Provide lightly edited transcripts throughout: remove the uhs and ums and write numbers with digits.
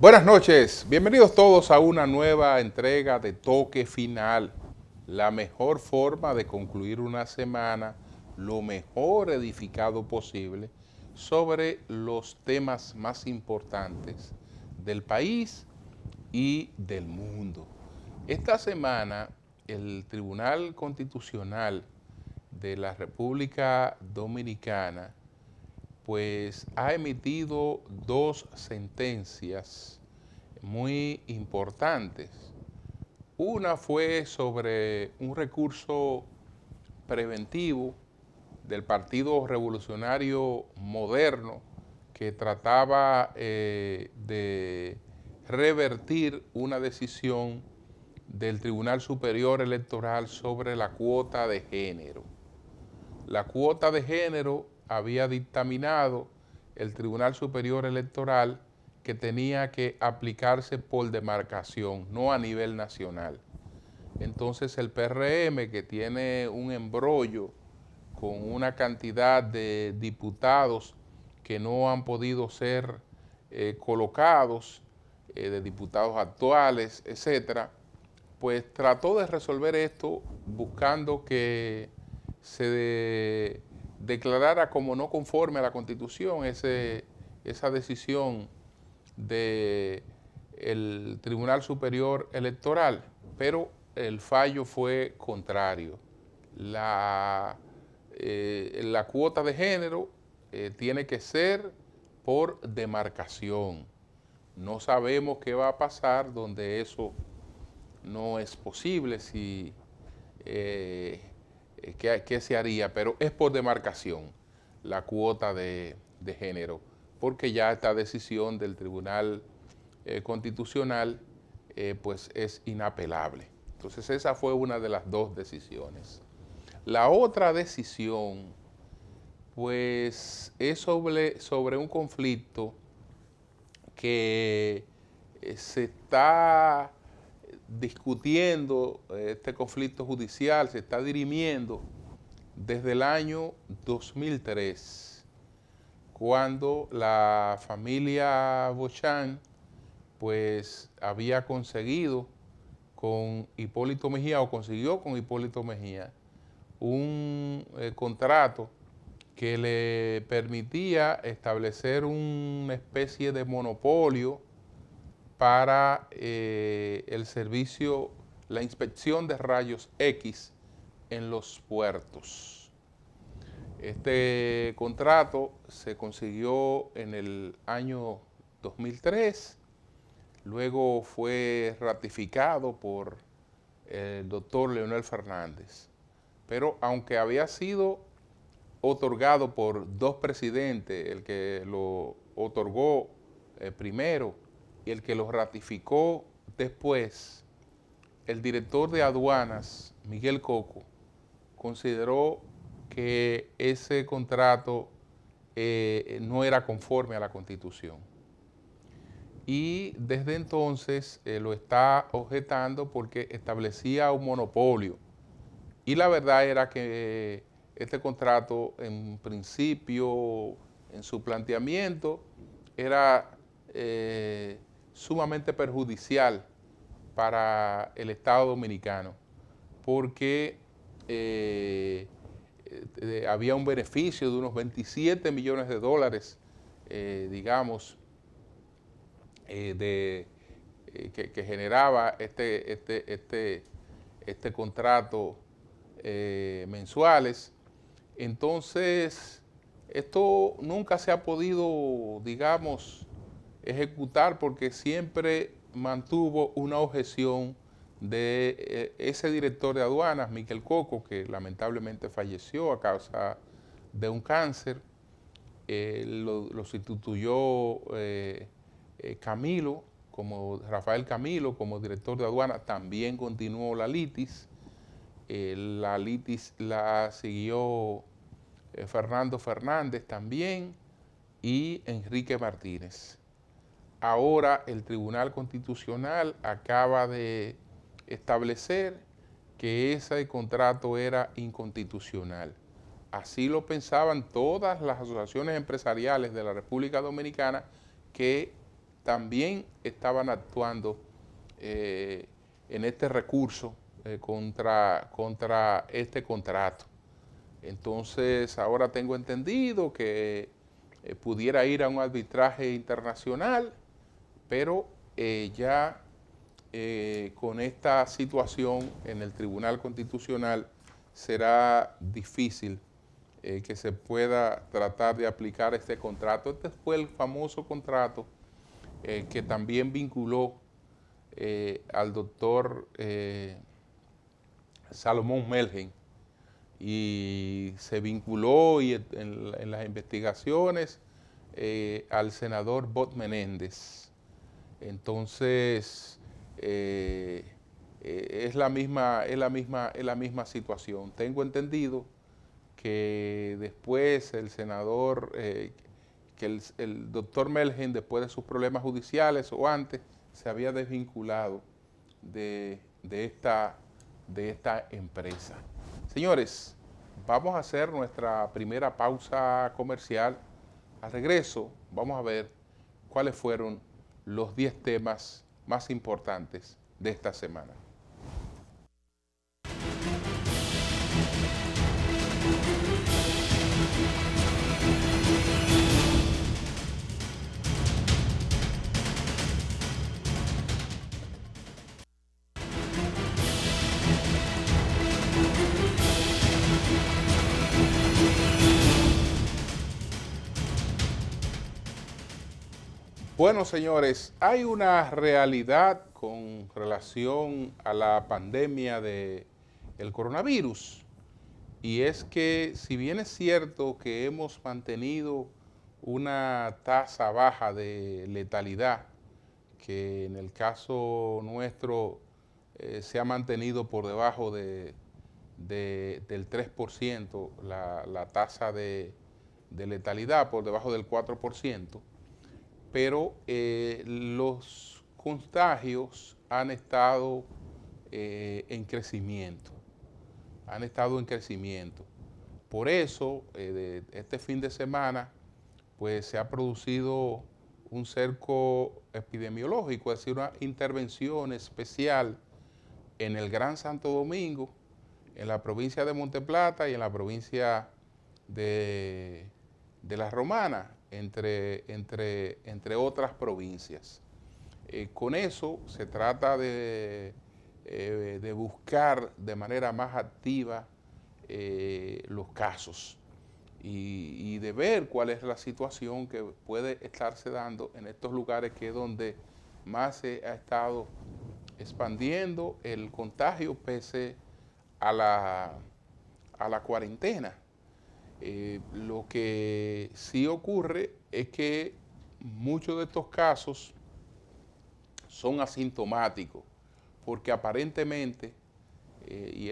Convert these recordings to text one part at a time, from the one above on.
Buenas noches, bienvenidos todos a una nueva entrega de Toque Final, la mejor forma de concluir una semana lo mejor edificado posible sobre los temas más importantes del país y del mundo. Esta semana el Tribunal Constitucional de la República Dominicana pues ha emitido dos sentencias muy importantes. Una fue sobre un recurso preventivo del Partido Revolucionario Moderno que trataba de revertir una decisión del Tribunal Superior Electoral sobre la cuota de género. La cuota de género había dictaminado el Tribunal Superior Electoral que tenía que aplicarse por demarcación, no a nivel nacional. Entonces el PRM, que tiene un embrollo con una cantidad de diputados que no han podido ser colocados, de diputados actuales, etcétera, pues trató de resolver esto buscando que se declarara como no conforme a la Constitución esa decisión del Tribunal Superior Electoral, pero el fallo fue contrario. La cuota de género tiene que ser por demarcación. No sabemos qué va a pasar donde eso no es posible, si ¿qué se haría? Pero es por demarcación la cuota de género, porque ya esta decisión del Tribunal Constitucional pues es inapelable. Entonces esa fue una de las dos decisiones. La otra decisión pues es sobre un conflicto que se está discutiendo, este conflicto judicial se está dirimiendo desde el año 2003, cuando la familia Bochan pues había conseguido con Hipólito Mejía, o consiguió con Hipólito Mejía, un contrato que le permitía establecer una especie de monopolio para el servicio, la inspección de rayos X en los puertos. Este contrato se consiguió en el año 2003, luego fue ratificado por el doctor Leonel Fernández, pero aunque había sido otorgado por dos presidentes, el que lo otorgó primero y el que lo ratificó después, el director de aduanas, Miguel Coco, consideró que ese contrato no era conforme a la Constitución. Y desde entonces lo está objetando porque establecía un monopolio. Y la verdad era que este contrato, en principio, en su planteamiento, era sumamente perjudicial para el Estado Dominicano, porque había un beneficio de unos 27 millones de dólares, digamos, que generaba este contrato mensuales. Entonces, esto nunca se ha podido, digamos, ejecutar porque siempre mantuvo una objeción de ese director de aduanas, Miguel Coco, que lamentablemente falleció a causa de un cáncer. Lo sustituyó Camilo, como Rafael Camilo, como director de aduanas. También continuó la litis. La litis la siguió Fernando Fernández también y Enrique Martínez. Ahora el Tribunal Constitucional acaba de establecer que ese contrato era inconstitucional. Así lo pensaban todas las asociaciones empresariales de la República Dominicana que también estaban actuando en este recurso contra este contrato. Entonces, ahora tengo entendido que pudiera ir a un arbitraje internacional, pero ya con esta situación en el Tribunal Constitucional será difícil que se pueda tratar de aplicar este contrato. Este fue el famoso contrato que también vinculó al doctor Salomón Melgen, y se vinculó en las investigaciones al senador Bob Menéndez. Entonces, es la misma situación. Tengo entendido que después el senador, que el doctor Melgen, después de sus problemas judiciales o antes, se había desvinculado de esta empresa. Señores, vamos a hacer nuestra primera pausa comercial. Al regreso, vamos a ver cuáles fueron los 10 temas más importantes de esta semana. Bueno, señores, hay una realidad con relación a la pandemia del coronavirus, y es que si bien es cierto que hemos mantenido una tasa baja de letalidad, que en el caso nuestro se ha mantenido por debajo del 3%, la tasa de letalidad por debajo del 4%, pero los contagios han estado en crecimiento, Por eso, este fin de semana, pues se ha producido un cerco epidemiológico, es decir, una intervención especial en el Gran Santo Domingo, en la provincia de Monteplata y en la provincia de La Romana, entre otras provincias. Con eso se trata de buscar de manera más activa los casos y de ver cuál es la situación que puede estarse dando en estos lugares, que es donde más se ha estado expandiendo el contagio pese a la cuarentena. Lo que sí ocurre es que muchos de estos casos son asintomáticos, porque aparentemente, y de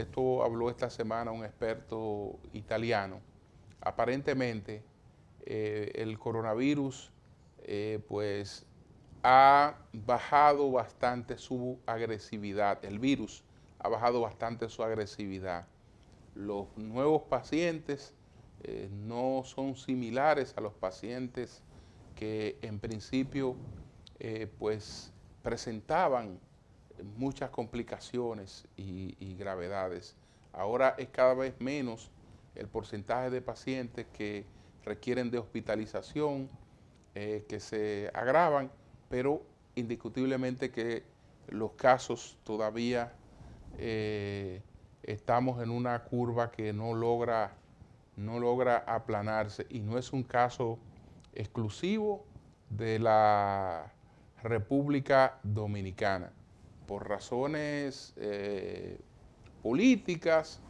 esto habló esta semana un experto italiano, aparentemente el coronavirus pues ha bajado bastante su agresividad, el virus ha bajado bastante su agresividad. Los nuevos pacientes no son similares a los pacientes que en principio pues presentaban muchas complicaciones y gravedades. Ahora es cada vez menos el porcentaje de pacientes que requieren de hospitalización, que se agravan, pero indiscutiblemente que los casos todavía estamos en una curva que no logra aplanarse, y no es un caso exclusivo de la República Dominicana. Por razones políticas,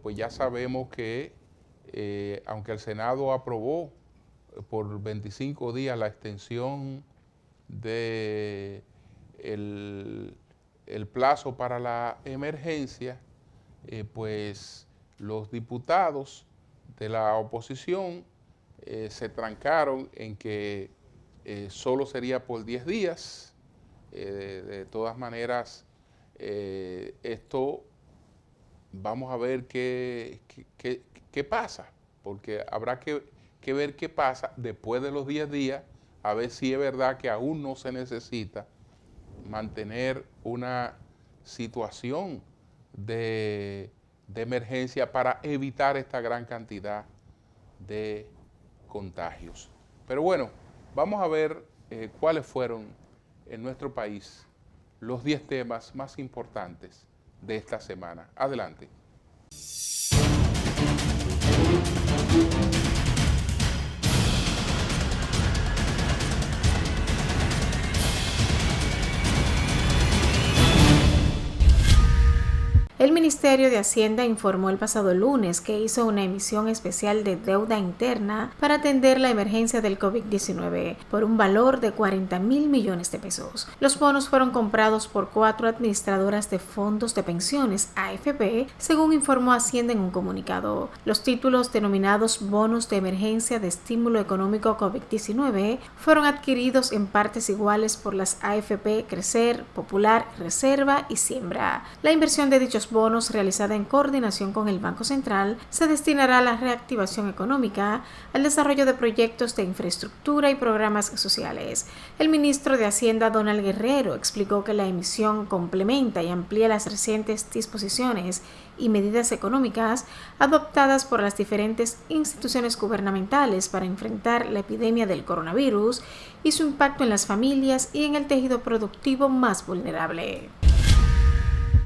pues ya sabemos que aunque el Senado aprobó por 25 días la extensión de el plazo para la emergencia, pues los diputados de la oposición se trancaron en que solo sería por 10 días. De todas maneras, esto vamos a ver qué pasa, porque habrá que ver qué pasa después de los 10 días, a ver si es verdad que aún no se necesita mantener una situación de emergencia para evitar esta gran cantidad de contagios. Pero bueno, vamos a ver cuáles fueron en nuestro país los 10 temas más importantes de esta semana. Adelante. El Ministerio de Hacienda informó el pasado lunes que hizo una emisión especial de deuda interna para atender la emergencia del COVID-19 por un valor de 40.000 millones de pesos. Los bonos fueron comprados por 4 administradoras de fondos de pensiones AFP, según informó Hacienda en un comunicado. Los títulos denominados bonos de emergencia de estímulo económico COVID-19 fueron adquiridos en partes iguales por las AFP Crecer, Popular, Reserva y Siembra. La inversión de dichos bonos realizada en coordinación con el Banco Central se destinará a la reactivación económica, al desarrollo de proyectos de infraestructura y programas sociales. El ministro de Hacienda, Donald Guerrero, explicó que la emisión complementa y amplía las recientes disposiciones y medidas económicas adoptadas por las diferentes instituciones gubernamentales para enfrentar la epidemia del coronavirus y su impacto en las familias y en el tejido productivo más vulnerable.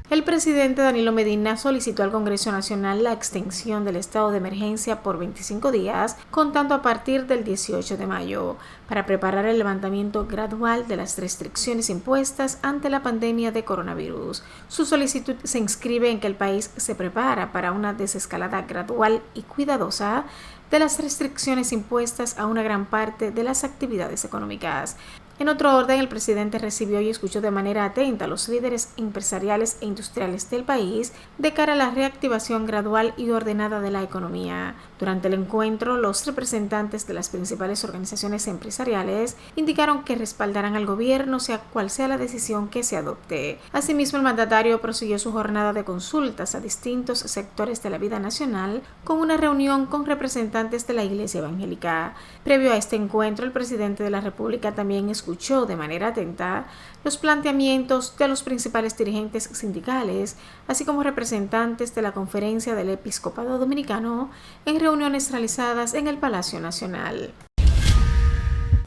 El presidente Danilo Medina solicitó al Congreso Nacional la extensión del estado de emergencia por 25 días, contando a partir del 18 de mayo, para preparar el levantamiento gradual de las restricciones impuestas ante la pandemia de coronavirus. Su solicitud se inscribe en que el país se prepara para una desescalada gradual y cuidadosa de las restricciones impuestas a una gran parte de las actividades económicas. En otro orden, el presidente recibió y escuchó de manera atenta a los líderes empresariales e industriales del país de cara a la reactivación gradual y ordenada de la economía. Durante el encuentro, los representantes de las principales organizaciones empresariales indicaron que respaldarán al gobierno sea cual sea la decisión que se adopte. Asimismo, el mandatario prosiguió su jornada de consultas a distintos sectores de la vida nacional con una reunión con representantes de la Iglesia Evangélica. Previo a este encuentro, el presidente de la República también escuchó de manera atenta los planteamientos de los principales dirigentes sindicales, así como representantes de la Conferencia del Episcopado Dominicano en reuniones realizadas en el Palacio Nacional.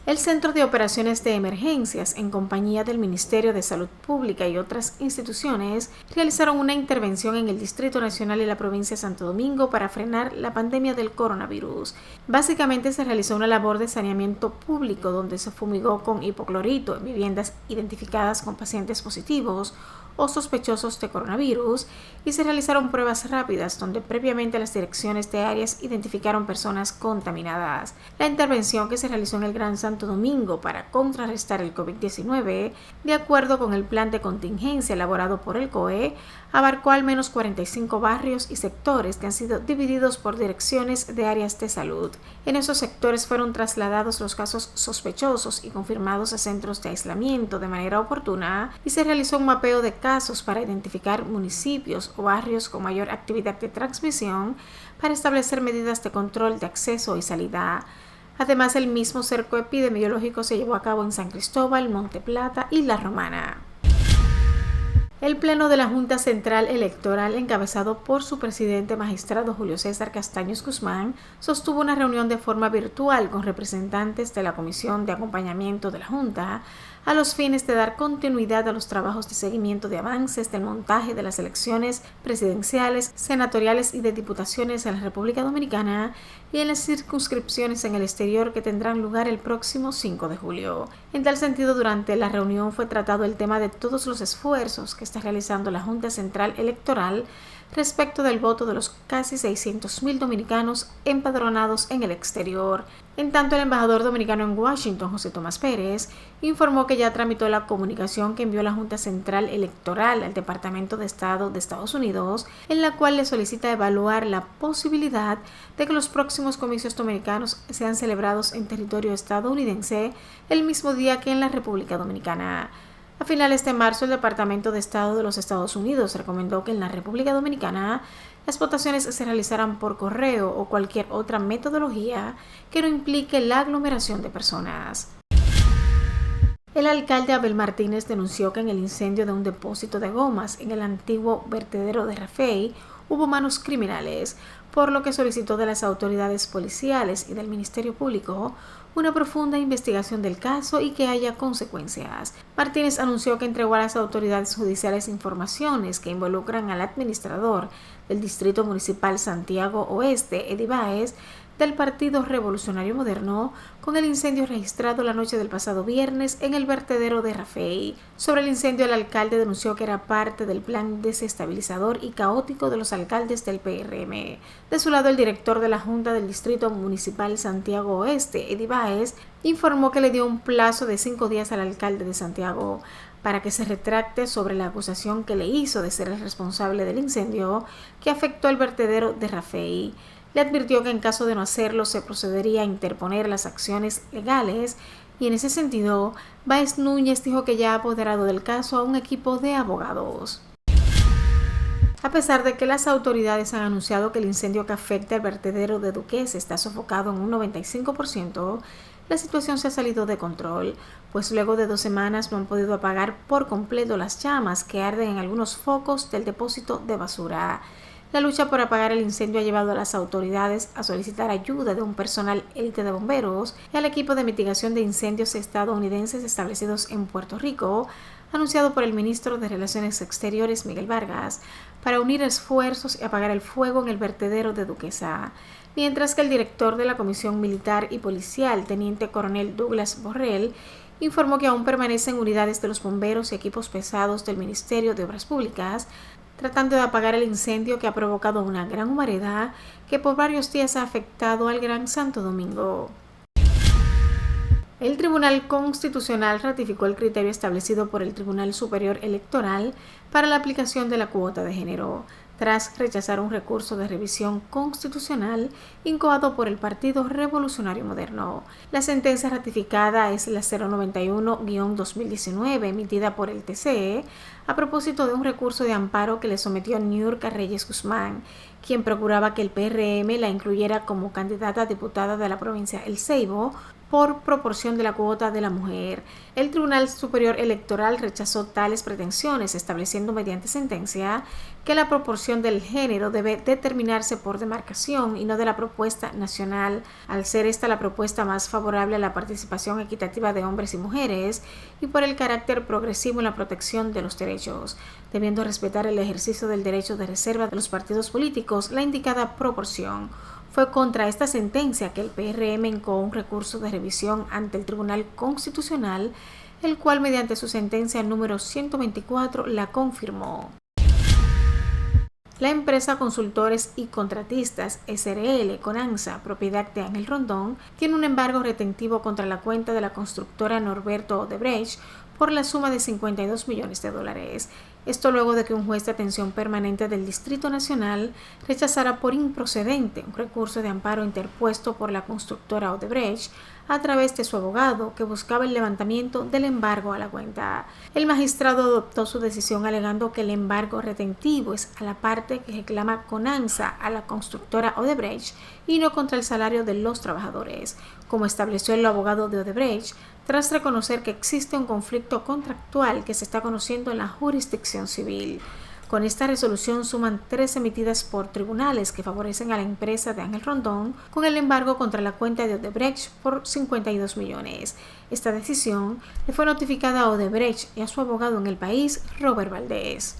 El Centro de Operaciones de Emergencias, en compañía del Ministerio de Salud Pública y otras instituciones, realizaron una intervención en el Distrito Nacional y la provincia de Santo Domingo para frenar la pandemia del coronavirus. Básicamente se realizó una labor de saneamiento público donde se fumigó con hipoclorito en viviendas identificadas con pacientes positivos o sospechosos de coronavirus y se realizaron pruebas rápidas donde previamente las direcciones de áreas identificaron personas contaminadas. La intervención que se realizó en el Gran Santo Domingo para contrarrestar el COVID-19, de acuerdo con el plan de contingencia elaborado por el COE, abarcó al menos 45 barrios y sectores que han sido divididos por direcciones de áreas de salud. En esos sectores fueron trasladados los casos sospechosos y confirmados a centros de aislamiento de manera oportuna y se realizó un mapeo de casos para identificar municipios o barrios con mayor actividad de transmisión para establecer medidas de control de acceso y salida. Además, el mismo cerco epidemiológico se llevó a cabo en San Cristóbal, Monte Plata y La Romana. El Pleno de la Junta Central Electoral, encabezado por su presidente magistrado Julio César Castaños Guzmán, sostuvo una reunión de forma virtual con representantes de la Comisión de Acompañamiento de la Junta a los fines de dar continuidad a los trabajos de seguimiento de avances del montaje de las elecciones presidenciales, senatoriales y de diputaciones en la República Dominicana y en las circunscripciones en el exterior que tendrán lugar el próximo 5 de julio. En tal sentido, durante la reunión fue tratado el tema de todos los esfuerzos que está realizando la Junta Central Electoral respecto del voto de los casi 600.000 dominicanos empadronados en el exterior. En tanto, el embajador dominicano en Washington, José Tomás Pérez, informó que ya tramitó la comunicación que envió la Junta Central Electoral al Departamento de Estado de Estados Unidos, en la cual le solicita evaluar la posibilidad de que los próximos comicios dominicanos sean celebrados en territorio estadounidense el mismo día que en la República Dominicana. A finales de marzo, el Departamento de Estado de los Estados Unidos recomendó que en la República Dominicana las votaciones se realizaran por correo o cualquier otra metodología que no implique la aglomeración de personas. El alcalde Abel Martínez denunció que en el incendio de un depósito de gomas en el antiguo vertedero de Rafey hubo manos criminales, por lo que solicitó de las autoridades policiales y del Ministerio Público una profunda investigación del caso y que haya consecuencias. Martínez anunció que entregó a las autoridades judiciales informaciones que involucran al administrador del Distrito Municipal Santiago Oeste, Eddie Báez, del Partido Revolucionario Moderno, con el incendio registrado la noche del pasado viernes en el vertedero de Rafey. Sobre el incendio, el alcalde denunció que era parte del plan desestabilizador y caótico de los alcaldes del PRM. De su lado, el director de la Junta del Distrito Municipal Santiago Oeste, Eddie Báez, informó que le dio un plazo de 5 días al alcalde de Santiago para que se retracte sobre la acusación que le hizo de ser el responsable del incendio que afectó el vertedero de Rafey. Le advirtió que en caso de no hacerlo se procedería a interponer las acciones legales y en ese sentido, Báez Núñez dijo que ya ha apoderado del caso a un equipo de abogados. A pesar de que las autoridades han anunciado que el incendio que afecta el vertedero de Duques está sofocado en un 95%, la situación se ha salido de control, pues luego de 2 semanas no han podido apagar por completo las llamas que arden en algunos focos del depósito de basura. La lucha por apagar el incendio ha llevado a las autoridades a solicitar ayuda de un personal élite de bomberos y al equipo de mitigación de incendios estadounidenses establecidos en Puerto Rico, anunciado por el ministro de Relaciones Exteriores Miguel Vargas, para unir esfuerzos y apagar el fuego en el vertedero de Duquesa, mientras que el director de la Comisión Militar y Policial, teniente coronel Douglas Borrell, informó que aún permanecen unidades de los bomberos y equipos pesados del Ministerio de Obras Públicas tratando de apagar el incendio que ha provocado una gran humareda que por varios días ha afectado al Gran Santo Domingo. El Tribunal Constitucional ratificó el criterio establecido por el Tribunal Superior Electoral para la aplicación de la cuota de género, tras rechazar un recurso de revisión constitucional incoado por el Partido Revolucionario Moderno. La sentencia ratificada es la 091-2019, emitida por el TCE, a propósito de un recurso de amparo que le sometió Niurka Reyes Guzmán, quien procuraba que el PRM la incluyera como candidata a diputada de la provincia El Ceibo por proporción de la cuota de la mujer. El Tribunal Superior Electoral rechazó tales pretensiones, estableciendo mediante sentencia que la proporción del género debe determinarse por demarcación y no de la propuesta nacional, al ser esta la propuesta más favorable a la participación equitativa de hombres y mujeres y por el carácter progresivo en la protección de los derechos, debiendo respetar el ejercicio del derecho de reserva de los partidos políticos la indicada proporción. Fue contra esta sentencia que el PRM incoó un recurso de revisión ante el Tribunal Constitucional, el cual mediante su sentencia número 124 la confirmó. La empresa Consultores y Contratistas SRL Conanza, propiedad de Ángel Rondón, tiene un embargo retentivo contra la cuenta de la constructora Norberto Odebrecht por la suma de $52 millones. Esto luego de que un juez de atención permanente del Distrito Nacional rechazara por improcedente un recurso de amparo interpuesto por la constructora Odebrecht a través de su abogado que buscaba el levantamiento del embargo a la cuenta. El magistrado adoptó su decisión alegando que el embargo retentivo es a la parte que reclama Conanza a la constructora Odebrecht y no contra el salario de los trabajadores, como estableció el abogado de Odebrecht, tras reconocer que existe un conflicto contractual que se está conociendo en la jurisdicción civil. Con esta resolución suman 3 emitidas por tribunales que favorecen a la empresa de Ángel Rondón con el embargo contra la cuenta de Odebrecht por 52 millones. Esta decisión le fue notificada a Odebrecht y a su abogado en el país, Robert Valdés.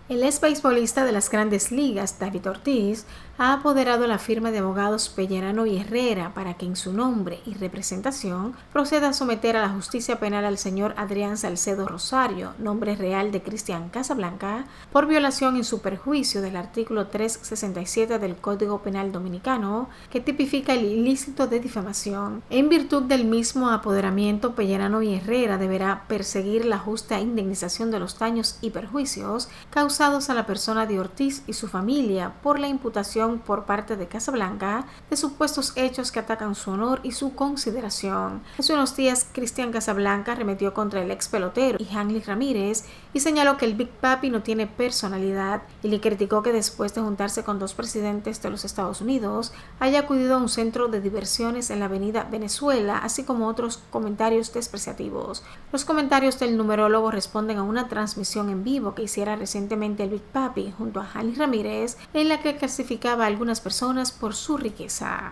El ex beisbolista de las Grandes Ligas, David Ortiz, ha apoderado la firma de abogados Pellerano y Herrera para que en su nombre y representación proceda a someter a la justicia penal al señor Adrián Salcedo Rosario, nombre real de Cristian Casablanca, por violación en su perjuicio del artículo 367 del Código Penal Dominicano, que tipifica el ilícito de difamación. En virtud del mismo apoderamiento, Pellerano y Herrera deberá perseguir la justa indemnización de los daños y perjuicios causados a la persona de Ortiz y su familia por la imputación investigación por parte de Casablanca de supuestos hechos que atacan su honor y su consideración. Hace unos días, Cristian Casablanca arremetió contra el ex pelotero Hanley Ramírez y señaló que el Big Papi no tiene personalidad y le criticó que después de juntarse con dos presidentes de los Estados Unidos haya acudido a un centro de diversiones en la avenida Venezuela, así como otros comentarios despreciativos. Los comentarios del numerólogo responden a una transmisión en vivo que hiciera recientemente el Big Papi junto a Hanley Ramírez, en la que clasificaba a algunas personas por su riqueza.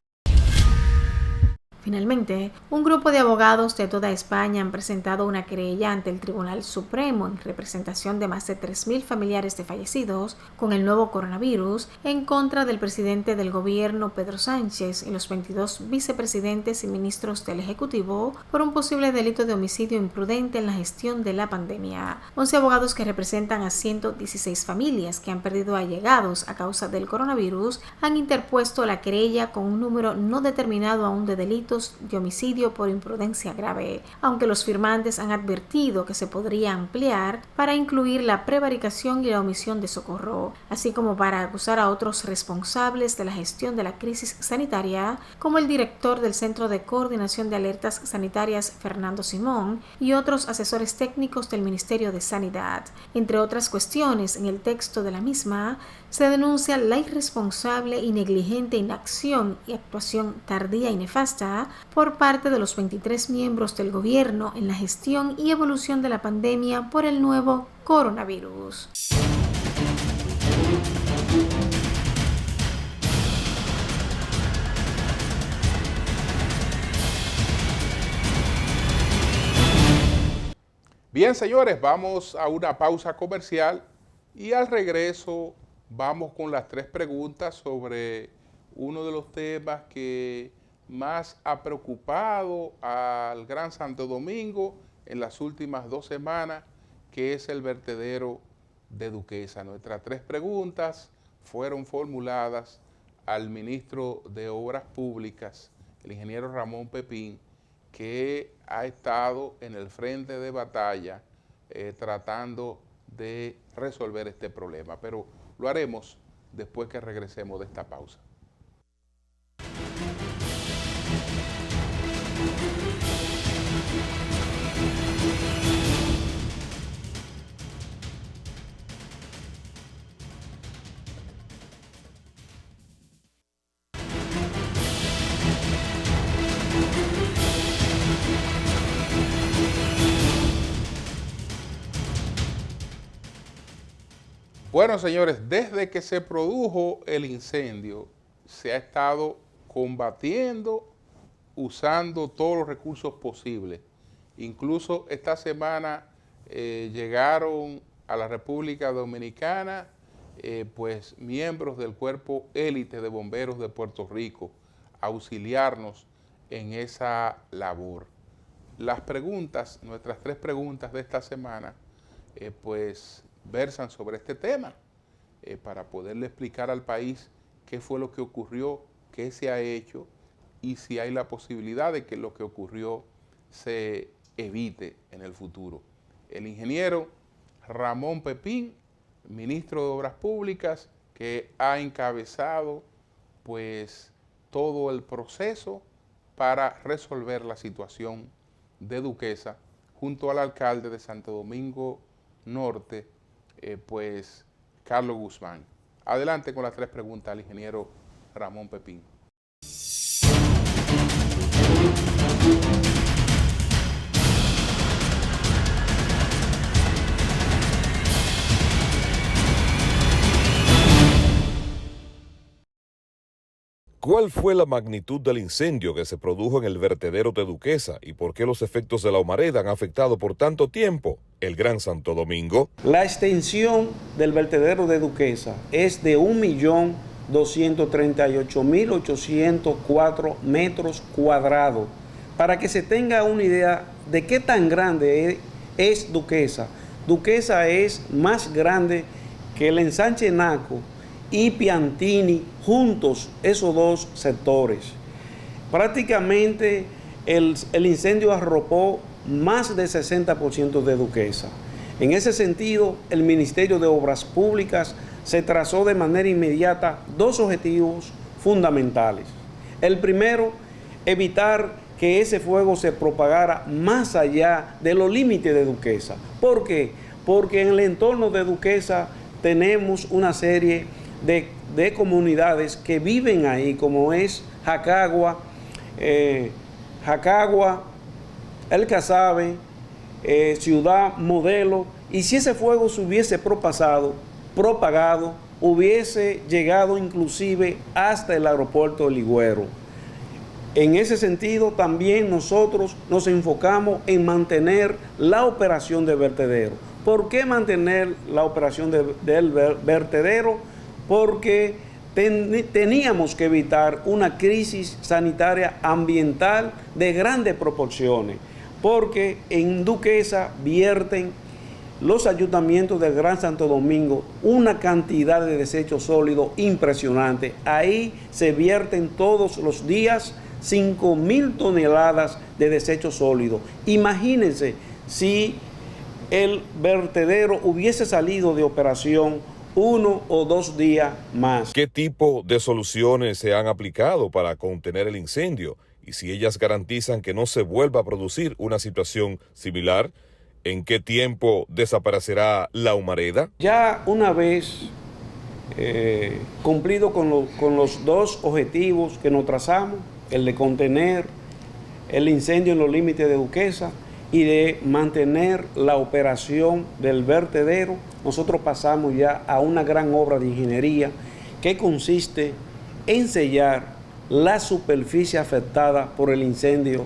Finalmente, un grupo de abogados de toda España han presentado una querella ante el Tribunal Supremo en representación de más de 3.000 familiares de fallecidos con el nuevo coronavirus en contra del presidente del gobierno Pedro Sánchez y los 22 vicepresidentes y ministros del Ejecutivo por un posible delito de homicidio imprudente en la gestión de la pandemia. 11 abogados que representan a 116 familias que han perdido allegados a causa del coronavirus han interpuesto la querella con un número no determinado aún de delitos de homicidio por imprudencia grave, aunque los firmantes han advertido que se podría ampliar para incluir la prevaricación y la omisión de socorro, así como para acusar a otros responsables de la gestión de la crisis sanitaria, como el director del Centro de Coordinación de Alertas Sanitarias, Fernando Simón, y otros asesores técnicos del Ministerio de Sanidad. Entre otras cuestiones, en el texto de la misma se denuncia la irresponsable y negligente inacción y actuación tardía y nefasta por parte de los 23 miembros del gobierno en la gestión y evolución de la pandemia por el nuevo coronavirus. Bien, señores, vamos a una pausa comercial y al regreso vamos con las 3 preguntas sobre uno de los temas que más ha preocupado al Gran Santo Domingo en las últimas 2 semanas, que es el vertedero de Duquesa. Nuestras 3 preguntas fueron formuladas al ministro de Obras Públicas, el ingeniero Ramón Pepín, que ha estado en el frente de batalla tratando de resolver este problema. Pero lo haremos después que regresemos de esta pausa. Bueno, señores, desde que se produjo el incendio, se ha estado combatiendo usando todos los recursos posibles. Incluso esta semana llegaron a la República Dominicana pues miembros del cuerpo élite de bomberos de Puerto Rico a auxiliarnos en esa labor. Las preguntas, nuestras 3 preguntas de esta semana, pues versan sobre este tema para poderle explicar al país qué fue lo que ocurrió, qué se ha hecho y si hay la posibilidad de que lo que ocurrió se evite en el futuro. El ingeniero Ramón Pepín, ministro de Obras Públicas, que ha encabezado pues todo el proceso para resolver la situación de Duquesa junto al alcalde de Santo Domingo Norte, pues Carlos Guzmán. Adelante con las 3 preguntas al ingeniero Ramón Pepín. ¿Cuál fue la magnitud del incendio que se produjo en el vertedero de Duquesa y por qué los efectos de la humareda han afectado por tanto tiempo el Gran Santo Domingo? La extensión del vertedero de Duquesa es de 1.238.804 metros cuadrados. Para que se tenga una idea de qué tan grande es Duquesa. Duquesa es más grande que el ensanche Naco y Piantini juntos, esos 2 sectores. Prácticamente el incendio arropó más del 60% de Duquesa. En ese sentido, el Ministerio de Obras Públicas se trazó de manera inmediata dos objetivos fundamentales. El primero, evitar que ese fuego se propagara más allá de los límites de Duquesa. ¿Por qué? Porque en el entorno de Duquesa tenemos una serie de comunidades que viven ahí, como es Jacagua, El Casabe, Ciudad Modelo, y si ese fuego se hubiese propagado, hubiese llegado inclusive hasta el aeropuerto de Ligüero. En ese sentido, también nosotros nos enfocamos en mantener la operación del vertedero. ¿Por qué mantener la operación del vertedero? Porque teníamos que evitar una crisis sanitaria ambiental de grandes proporciones, porque en Duquesa vierten los ayuntamientos del Gran Santo Domingo una cantidad de desechos sólidos impresionante. Ahí se vierten todos los días 5.000 toneladas de desechos sólidos. Imagínense si el vertedero hubiese salido de operación 1 o 2 días más. ¿Qué tipo de soluciones se han aplicado para contener el incendio? Y si ellas garantizan que no se vuelva a producir una situación similar, ¿en qué tiempo desaparecerá la humareda? Ya una vez cumplido con los dos objetivos que nos trazamos, el de contener el incendio en los límites de Duquesa y de mantener la operación del vertedero, nosotros pasamos ya a una gran obra de ingeniería que consiste en sellar la superficie afectada por el incendio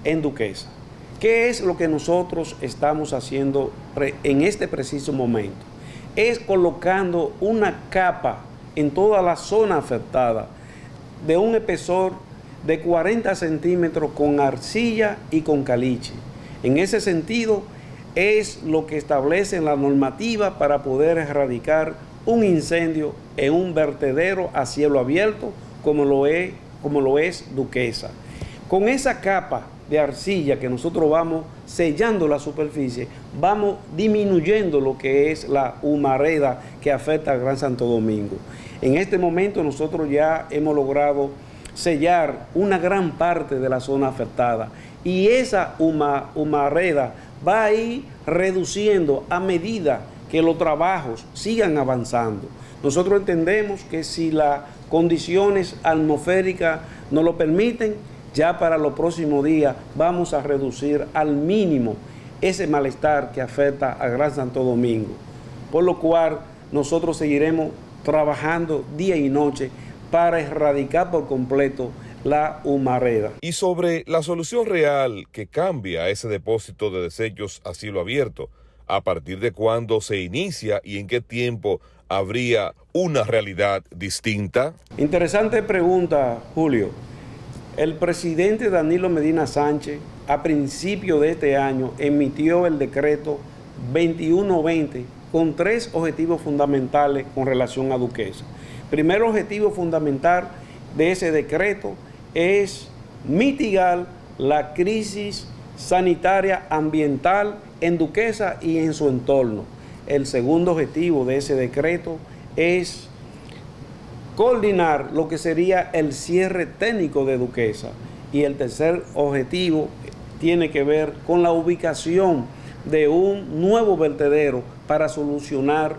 en Duquesa. ¿Qué es lo que nosotros estamos haciendo en este preciso momento? Es colocando una capa en toda la zona afectada de un espesor de 40 centímetros con arcilla y con caliche. En ese sentido, es lo que establece la normativa para poder erradicar un incendio en un vertedero a cielo abierto, como lo es Duquesa. Con esa capa de arcilla que nosotros vamos sellando la superficie, vamos disminuyendo lo que es la humareda que afecta al Gran Santo Domingo. En este momento nosotros ya hemos logrado sellar una gran parte de la zona afectada y esa humareda va a ir reduciendo a medida que los trabajos sigan avanzando. Nosotros entendemos que si las condiciones atmosféricas nos lo permiten, ya para los próximos días vamos a reducir al mínimo ese malestar que afecta al Gran Santo Domingo, por lo cual nosotros seguiremos trabajando día y noche para erradicar por completo la humareda. Y sobre la solución real que cambia ese depósito de desechos a cielo abierto, ¿a partir de cuándo se inicia y en qué tiempo habría una realidad distinta? Interesante pregunta, Julio. El presidente Danilo Medina Sánchez, a principio de este año, emitió el decreto 2120 con 3 objetivos fundamentales con relación a Duquesa. Primer objetivo fundamental de ese decreto es mitigar la crisis sanitaria ambiental en Duquesa y en su entorno. El segundo objetivo de ese decreto es coordinar lo que sería el cierre técnico de Duquesa. Y el tercer objetivo tiene que ver con la ubicación de un nuevo vertedero para solucionar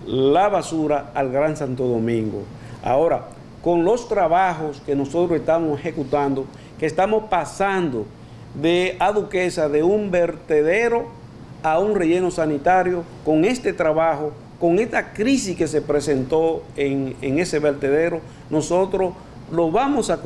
la basura al Gran Santo Domingo. Ahora, con los trabajos que nosotros estamos ejecutando, que estamos pasando a Duquesa de un vertedero a un relleno sanitario, con este trabajo, con esta crisis que se presentó en ese vertedero, nosotros lo vamos a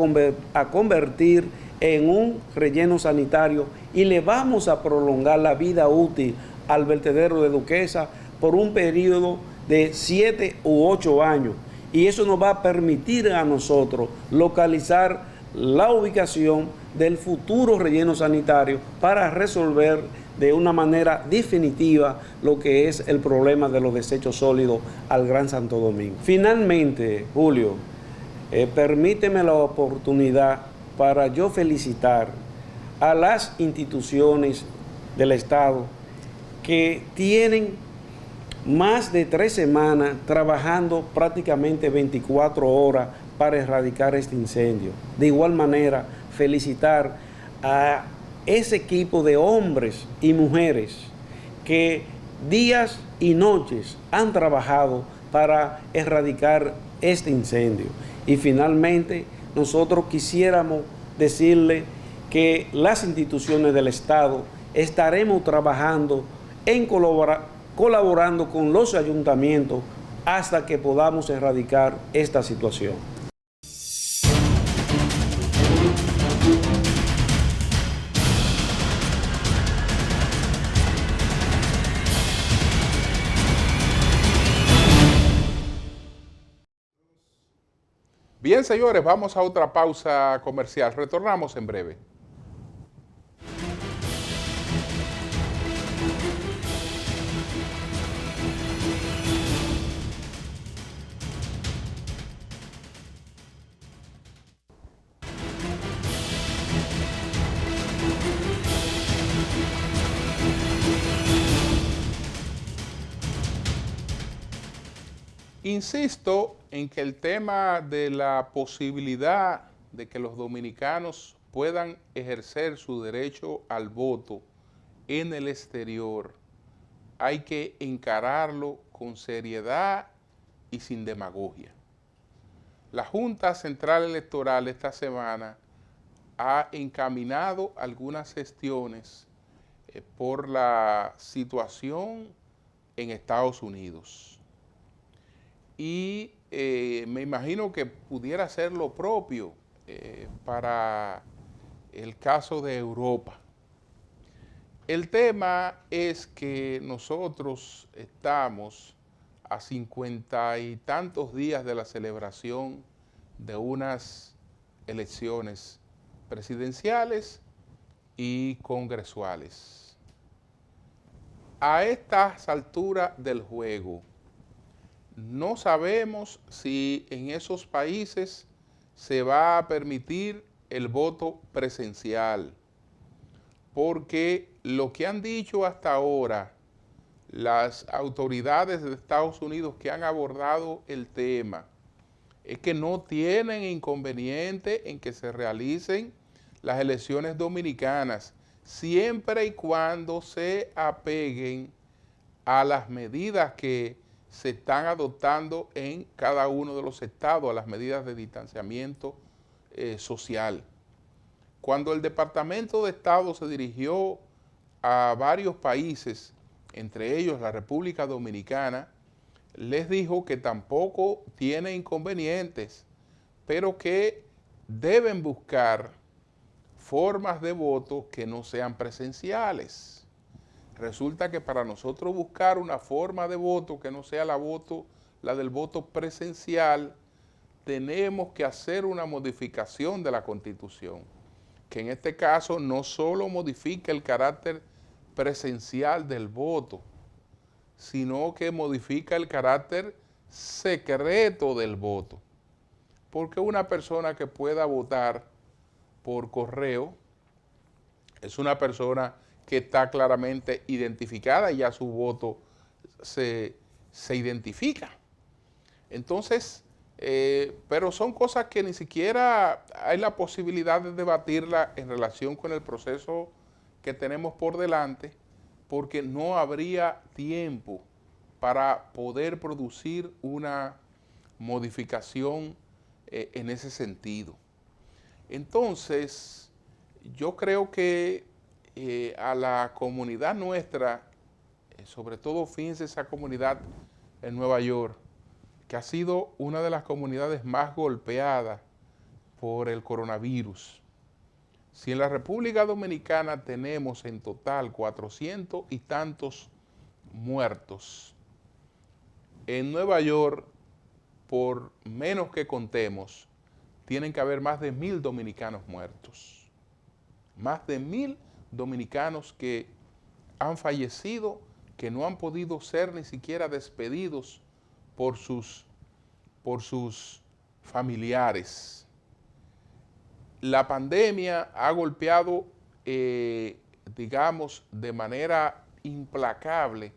convertir en un relleno sanitario y le vamos a prolongar la vida útil al vertedero de Duquesa por un periodo de 7 u 8 años. Y eso nos va a permitir a nosotros localizar la ubicación del futuro relleno sanitario para resolver de una manera definitiva lo que es el problema de los desechos sólidos al Gran Santo Domingo. Finalmente, Julio, permíteme la oportunidad para yo felicitar a las instituciones del Estado que tienen más de 3 semanas trabajando prácticamente 24 horas para erradicar este incendio. De igual manera, felicitar a ese equipo de hombres y mujeres que días y noches han trabajado para erradicar este incendio. Y finalmente, nosotros quisiéramos decirle que las instituciones del Estado estaremos trabajando colaborando con los ayuntamientos hasta que podamos erradicar esta situación. Bien, señores, vamos a otra pausa comercial. Retornamos en breve. Insisto en que el tema de la posibilidad de que los dominicanos puedan ejercer su derecho al voto en el exterior, hay que encararlo con seriedad y sin demagogia. La Junta Central Electoral esta semana ha encaminado algunas gestiones por la situación en Estados Unidos. Y me imagino que pudiera ser lo propio para el caso de Europa. El tema es que nosotros estamos a 50 y tantos días de la celebración de unas elecciones presidenciales y congresuales. A estas alturas del juego, no sabemos si en esos países se va a permitir el voto presencial, porque lo que han dicho hasta ahora las autoridades de Estados Unidos que han abordado el tema es que no tienen inconveniente en que se realicen las elecciones dominicanas, siempre y cuando se apeguen a las medidas que se están adoptando en cada uno de los estados, a las medidas de distanciamiento social. Cuando el Departamento de Estado se dirigió a varios países, entre ellos la República Dominicana, les dijo que tampoco tiene inconvenientes, pero que deben buscar formas de voto que no sean presenciales. Resulta que para nosotros buscar una forma de voto que no sea la del voto presencial, tenemos que hacer una modificación de la Constitución, que en este caso no solo modifica el carácter presencial del voto, sino que modifica el carácter secreto del voto. Porque una persona que pueda votar por correo es una persona que está claramente identificada y ya su voto se identifica. Entonces, pero son cosas que ni siquiera hay la posibilidad de debatirla en relación con el proceso que tenemos por delante, porque no habría tiempo para poder producir una modificación en ese sentido. Entonces, yo creo que a la comunidad nuestra, sobre todo fíjense esa comunidad en Nueva York, que ha sido una de las comunidades más golpeadas por el coronavirus. Si en la República Dominicana tenemos en total 400 y tantos muertos, en Nueva York, por menos que contemos, tienen que haber más de 1.000 dominicanos muertos. Más de 1.000 dominicanos que han fallecido, que no han podido ser ni siquiera despedidos por sus familiares. La pandemia ha golpeado, digamos, de manera implacable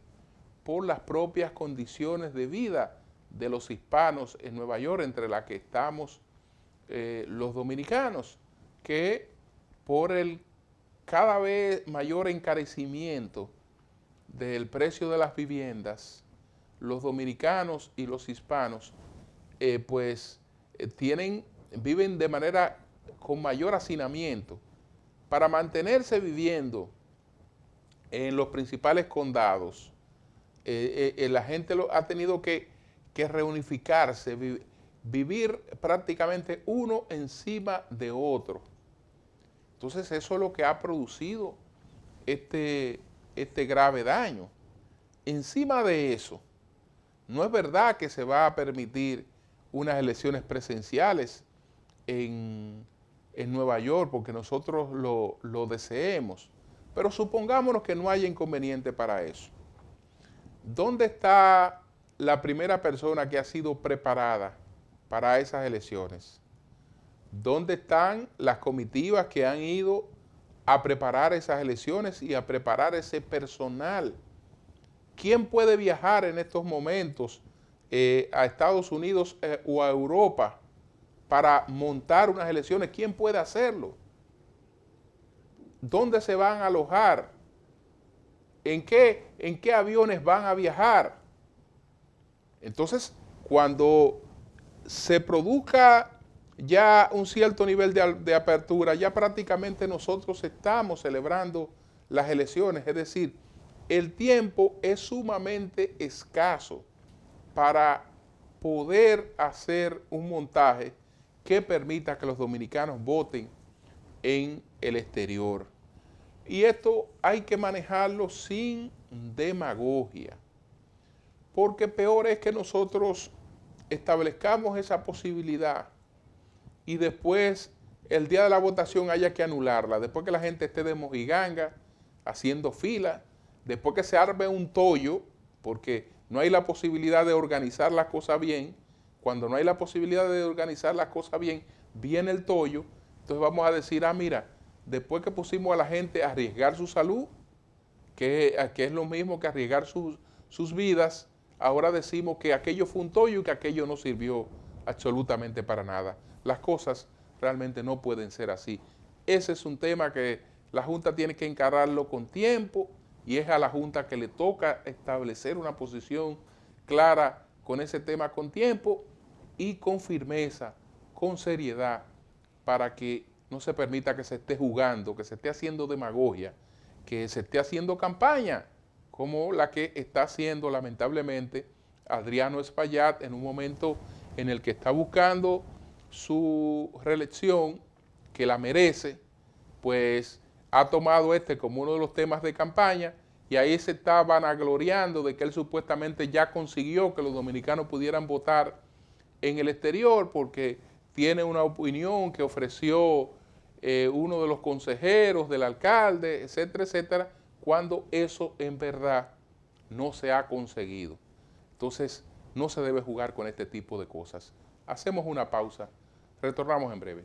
por las propias condiciones de vida de los hispanos en Nueva York, entre las que estamos los dominicanos, que por el cada vez mayor encarecimiento del precio de las viviendas, los dominicanos y los hispanos viven de manera con mayor hacinamiento. Para mantenerse viviendo en los principales condados, la gente ha tenido que reunificarse, vivir prácticamente uno encima de otro. Entonces eso es lo que ha producido este grave daño. Encima de eso, no es verdad que se va a permitir unas elecciones presenciales en Nueva York porque nosotros lo deseemos, pero supongámonos que no haya inconveniente para eso. ¿Dónde está la primera persona que ha sido preparada para esas elecciones? ¿Dónde están las comitivas que han ido a preparar esas elecciones y a preparar ese personal? ¿Quién puede viajar en estos momentos a Estados Unidos o a Europa para montar unas elecciones? ¿Quién puede hacerlo? ¿Dónde se van a alojar? ¿En qué aviones van a viajar? Entonces, cuando se produzca ya un cierto nivel de apertura, ya prácticamente nosotros estamos celebrando las elecciones, es decir, el tiempo es sumamente escaso para poder hacer un montaje que permita que los dominicanos voten en el exterior. Y esto hay que manejarlo sin demagogia, porque peor es que nosotros establezcamos esa posibilidad y después el día de la votación haya que anularla, después que la gente esté de mojiganga, haciendo fila, después que se arme un tollo, porque no hay la posibilidad de organizar las cosas bien. Cuando no hay la posibilidad de organizar las cosas bien, viene el tollo. Entonces vamos a decir, mira, después que pusimos a la gente a arriesgar su salud, que es lo mismo que arriesgar sus vidas, ahora decimos que aquello fue un tollo y que aquello no sirvió absolutamente para nada. Las cosas realmente no pueden ser así. Ese es un tema que la Junta tiene que encararlo con tiempo y es a la Junta que le toca establecer una posición clara con ese tema con tiempo y con firmeza, con seriedad, para que no se permita que se esté jugando, que se esté haciendo demagogia, que se esté haciendo campaña, como la que está haciendo lamentablemente Adriano Espaillat en un momento en el que está buscando su reelección, que la merece, pues ha tomado como uno de los temas de campaña y ahí se está vanagloriando de que él supuestamente ya consiguió que los dominicanos pudieran votar en el exterior porque tiene una opinión que ofreció uno de los consejeros del alcalde, etcétera, etcétera, cuando eso en verdad no se ha conseguido. Entonces, no se debe jugar con este tipo de cosas. Hacemos una pausa, retornamos en breve.